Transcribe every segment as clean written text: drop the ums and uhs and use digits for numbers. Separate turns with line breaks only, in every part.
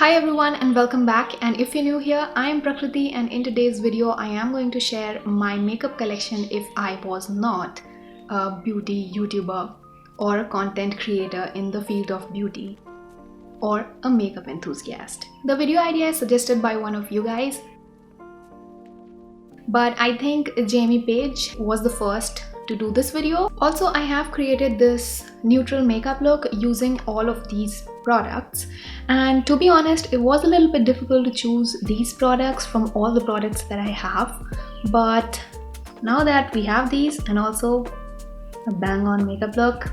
Hi everyone and welcome back, and if you're new here, I am Prakriti, and in today's video I am going to share my makeup collection if I was not a beauty YouTuber or a content creator in the field of beauty or a makeup enthusiast. The video idea is suggested by one of you guys, but I think Jamie Page was the first to do this video. Also, I have created this neutral makeup look using all of these products, and to be honest, it was a little bit difficult to choose these products from all the products that I have, but now that we have these and also a bang on makeup look,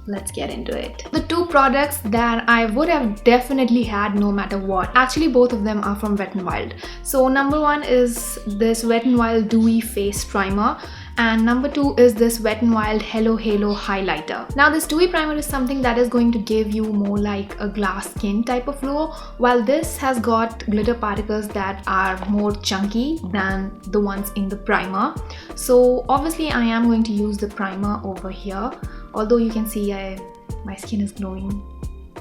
let's get into it. The two products that I would have definitely had no matter what, actually both of them are from Wet n Wild. So number one is this Wet n Wild Dewy Face Primer, and number two is this Wet n Wild Hello Halo Highlighter. Now this dewy primer is something that is going to give you more like a glass skin type of glow, while this has got glitter particles that are more chunky than the ones in the primer. So obviously I am going to use the primer over here, although you can see my skin is glowing.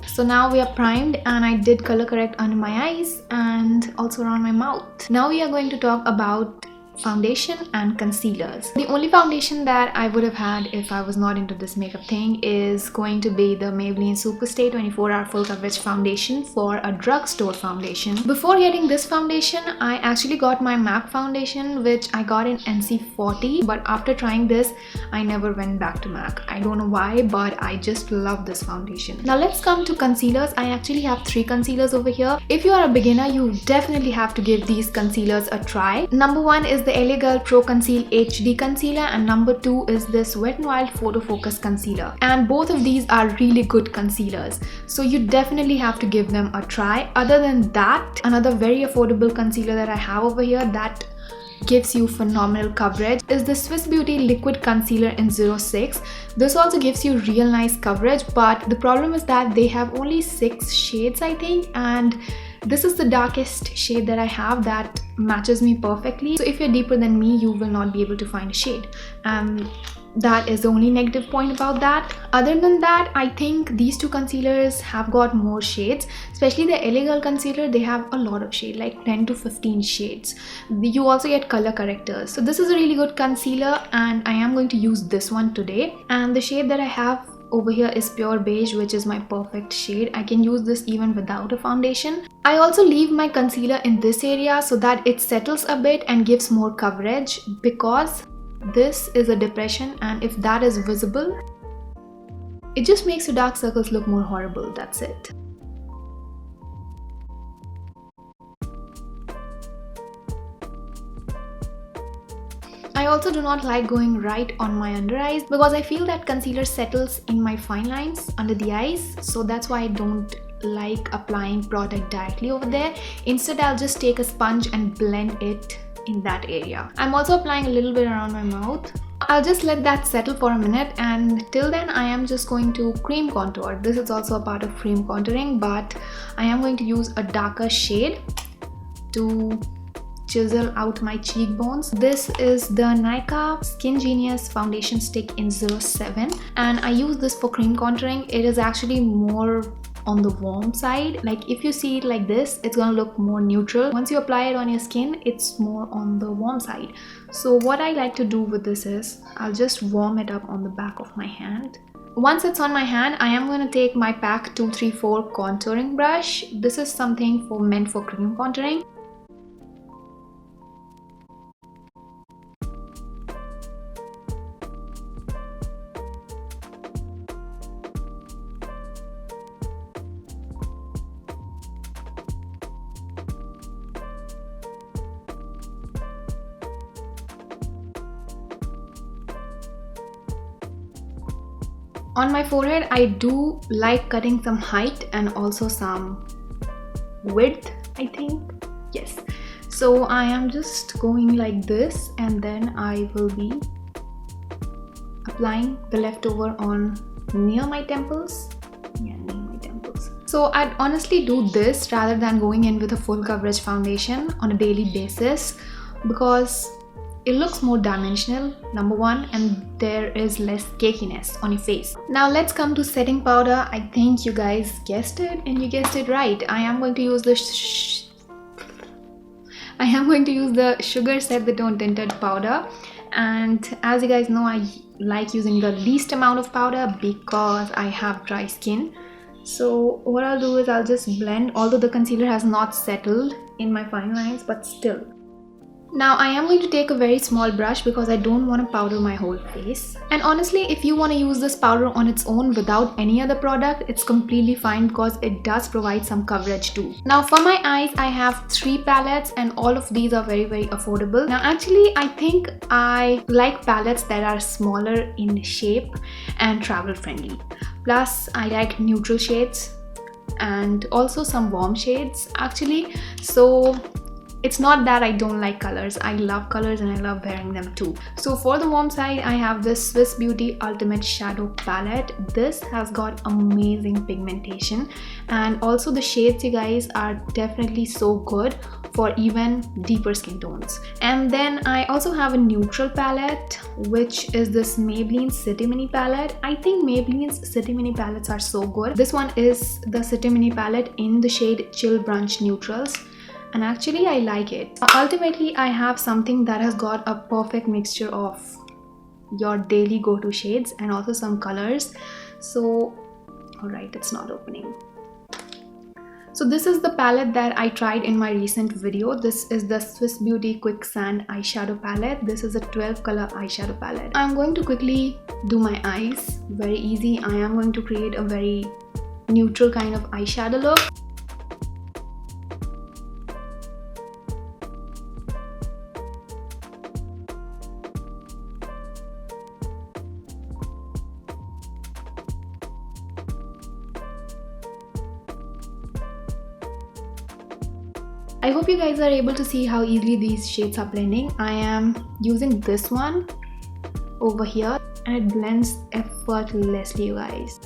So now we are primed, and I did color correct under my eyes and also around my mouth. Now we are going to talk about foundation and concealers. The only foundation that I would have had if I was not into this makeup thing is going to be the Maybelline Superstay 24-hour full coverage foundation for a drugstore foundation. Before getting this foundation, I actually got my MAC foundation, which I got in NC40, but after trying this, I never went back to MAC. I don't know why, but I just love this foundation. Now let's come to concealers. I actually have 3 concealers over here. If you are a beginner, you definitely have to give these concealers a try. Number one is the LA Girl Pro Conceal HD Concealer, and number 2 is this Wet n Wild Photo Focus Concealer, and both of these are really good concealers, so you definitely have to give them a try. Other than that, another very affordable concealer that I have over here that gives you phenomenal coverage is the Swiss Beauty Liquid Concealer in 06. This also gives you real nice coverage, but the problem is that they have only 6 shades I think, and this is the darkest shade that I have that matches me perfectly. So if you're deeper than me, you will not be able to find a shade. That is the only negative point about that. Other than that, I think these 2 concealers have got more shades, especially the LA Girl concealer. They have a lot of shade, like 10 to 15 shades. You also get color correctors. So this is a really good concealer, and I am going to use this one today. And the shade that I have over here is Pure Beige, which is my perfect shade. I can use this even without a foundation. I also leave my concealer in this area so that it settles a bit and gives more coverage, because this is a depression, and if that is visible, it just makes your dark circles look more horrible. That's it. I also do not like going right on my under eyes, because I feel that concealer settles in my fine lines under the eyes, so that's why I don't like applying product directly over there. Instead, I'll just take a sponge and blend it in that area. I'm also applying a little bit around my mouth. I'll just let that settle for a minute, and till then I am just going to cream contour. This is also a part of cream contouring, but I am going to use a darker shade to chisel out my cheekbones. This is the Nykaa Skin Genius Foundation Stick in 07, and I use this for cream contouring. It is actually more on the warm side. Like if you see it like this, it's gonna look more neutral. Once you apply it on your skin, it's more on the warm side. So what I like to do with this is I'll just warm it up on the back of my hand. Once it's on my hand, I am going to take my PAC 234 contouring brush. This is something meant for cream contouring. On my forehead, I do like cutting some height and also some width, I think. Yes. So I am just going like this, and then I will be applying the leftover on near my temples. Yeah, near my temples. So I'd honestly do this rather than going in with a full coverage foundation on a daily basis, because it looks more dimensional, number one, and there is less cakiness on your face. Now let's come to setting powder. I think you guys guessed it, and you guessed it right. I am going to use the Sugar Set the Tone Tinted powder, and as you guys know, I like using the least amount of powder because I have dry skin. So what I'll do is I'll just blend, although the concealer has not settled in my fine lines, but still. Now I am going to take a very small brush because I don't want to powder my whole face. And honestly, if you want to use this powder on its own without any other product, it's completely fine because it does provide some coverage too. Now for my eyes, I have 3 palettes and all of these are very affordable. Now actually, I think I like palettes that are smaller in shape and travel friendly. Plus, I like neutral shades and also some warm shades actually. So it's not that I don't like colors. I love colors and I love wearing them too. So for the warm side, I have this Swiss Beauty Ultimate Shadow Palette. This has got amazing pigmentation, and also the shades, you guys, are definitely so good for even deeper skin tones. And then I also have a neutral palette, which is this Maybelline City Mini palette. I think Maybelline's City Mini palettes are so good. This one is the City Mini palette in the shade Chill Brunch Neutrals, and actually I like it. Ultimately, I have something that has got a perfect mixture of your daily go-to shades and also some colors. So alright, it's not opening. So this is the palette that I tried in my recent video. This is the Swiss Beauty Quicksand eyeshadow palette. This is a 12 color eyeshadow palette. I'm going to quickly do my eyes. Very easy. I am going to create a very neutral kind of eyeshadow look. I hope you guys are able to see how easily these shades are blending. I am using this one over here and it blends effortlessly, you guys.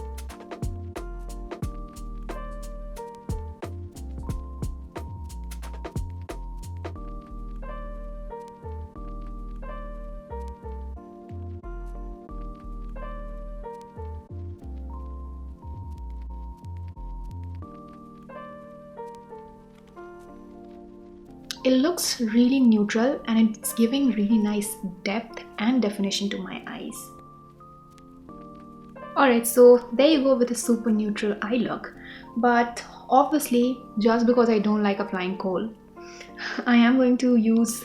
It looks really neutral and it's giving really nice depth and definition to my eyes. Alright, so there you go with a super neutral eye look. But obviously, just because I don't like applying kohl, I am going to use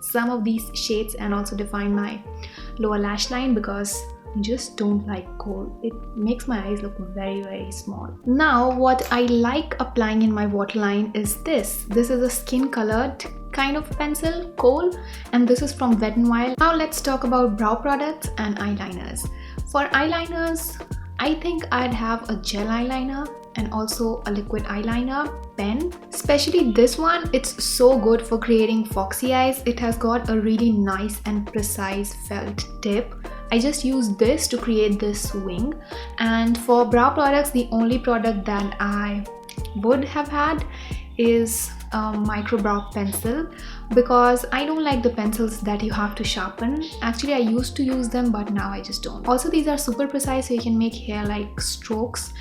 some of these shades and also define my lower lash line because I just don't like kohl. It makes my eyes look very small. Now what I like applying in my waterline is this. This is a skin colored kind of pencil, kohl, and this is from Wet n Wild. Now let's talk about brow products and eyeliners. For eyeliners, I think I'd have a gel eyeliner and also a liquid eyeliner pen. Especially this one, it's so good for creating foxy eyes. It has got a really nice and precise felt tip. I just use this to create this wing. And for brow products, the only product that I would have had is a micro brow pencil because I don't like the pencils that you have to sharpen. Actually, I used to use them, but now I just don't. Also, these are super precise, so you can make hair-like strokes,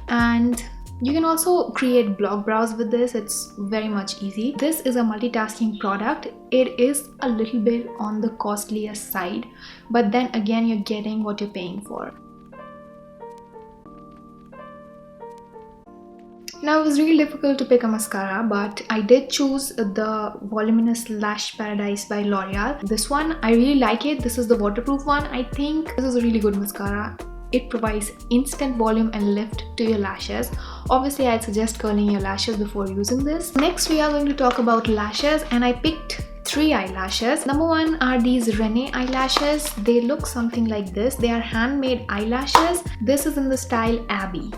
and you can also create block brows with this. It's very much easy. This is a multitasking product. It is a little bit on the costlier side, but then again, you're getting what you're paying for. Now, it was really difficult to pick a mascara, but I did choose the Voluminous Lash Paradise by L'Oreal. This one, I really like it. This is the waterproof one. I think this is a really good mascara. It provides instant volume and lift to your lashes. Obviously, I'd suggest curling your lashes before using this. Next, we are going to talk about lashes, and I picked 3 eyelashes. Number 1 are these Renee eyelashes. They look something like this. They are handmade eyelashes. This is in the style Abby.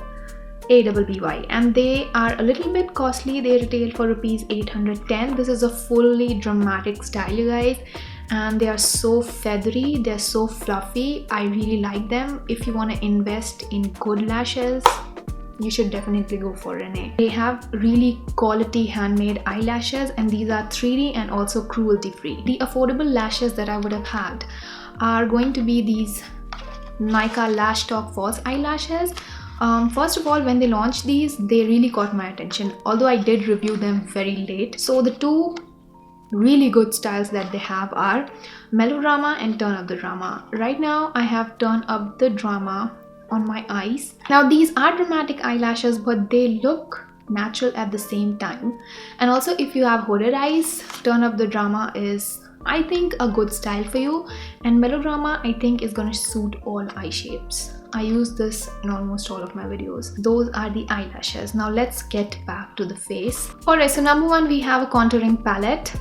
ABBY, and they are a little bit costly. They retail for rupees 810. This is a fully dramatic style, you guys, and they are so feathery, they're so fluffy. I really like them. If you want to invest in good lashes, you should definitely go for Renee. They have really quality handmade eyelashes, and these are 3D and also cruelty free. The affordable lashes that I would have had are going to be these Nykaa Lash Talk false eyelashes. First of all, when they launched these, they really caught my attention, although I did review them very late. So the two really good styles that they have are Melodrama and Turn Up the Drama. Right now I have Turn Up the Drama on my eyes. Now these are dramatic eyelashes, but they look natural at the same time. And also, if you have hooded eyes, Turn Up the Drama is, I think, a good style for you, and Melodrama I think is gonna suit all eye shapes. I use this in almost all of my videos. Those are the eyelashes. Now let's get back to the face. Alright, so number one, we have a contouring palette.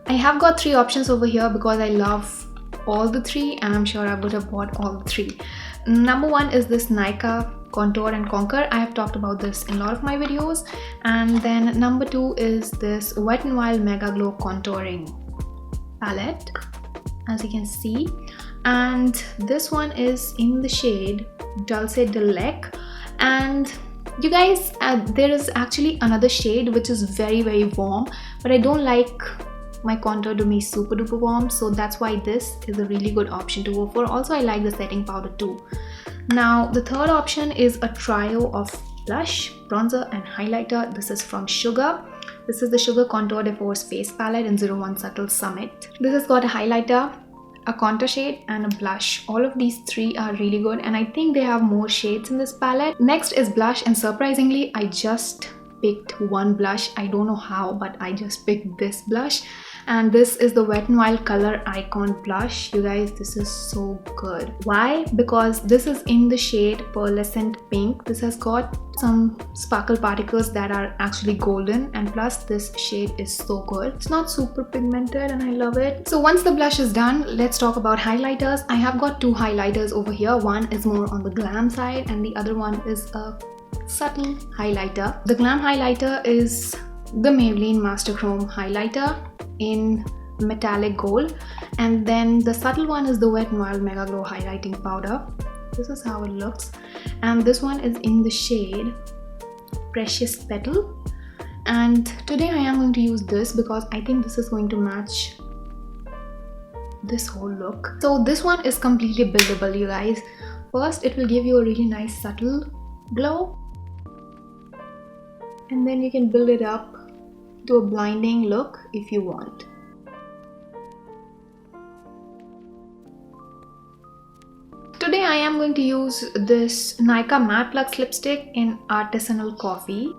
I have got 3 options over here because I love all the 3, and I'm sure I would have bought all the 3. Number one is this Nykaa Contour and Conquer. I have talked about this in a lot of my videos. And then number 2 is this Wet n Wild Mega Glow Contouring palette, as you can see. And this one is in the shade Dulce de Lec. And you guys, there is actually another shade which is very warm, but I don't like my contour to be super duper warm, so that's why this is a really good option to go for. Also, I like the setting powder too. Now the third option is a trio of blush, bronzer and highlighter. This is from Sugar. This is the Sugar Contour de Force Face Palette in 01 Subtle Summit. This has got a highlighter, a contour shade and a blush. All of these 3 are really good, and I think they have more shades in this palette. Next is blush, and surprisingly I just picked one blush. I don't know how, but I just picked this blush, and this is the Wet n Wild Color Icon blush. You guys, this is so good. Why? Because this is in the shade Pearlescent Pink. This has got some sparkle particles that are actually golden, and plus this shade is so good. It's not super pigmented and I love it. So once the blush is done, let's talk about highlighters. I have got 2 highlighters over here. One is more on the glam side and the other one is a subtle highlighter. The glam highlighter is the Maybelline Master Chrome highlighter in metallic gold, and then the subtle one is the Wet n Wild Mega Glow highlighting powder. This is how it looks, and this one is in the shade Precious Petal. And today I am going to use this because I think this is going to match this whole look. So this one is completely buildable, you guys. First, it will give you a really nice subtle glow, and then you can build it up to a blinding look if you want. Today I am going to use this Nykaa Matte Luxe lipstick in Artisanal Coffee.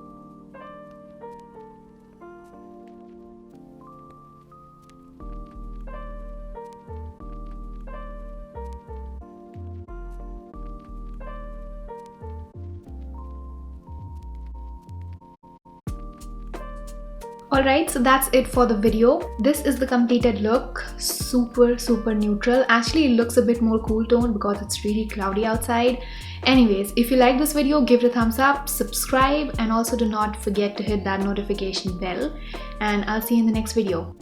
Alright, so that's it for the video. This is the completed look. Super neutral. Actually, it looks a bit more cool toned because it's really cloudy outside. Anyways, if you like this video, give it a thumbs up, subscribe, and also do not forget to hit that notification bell. And I'll see you in the next video.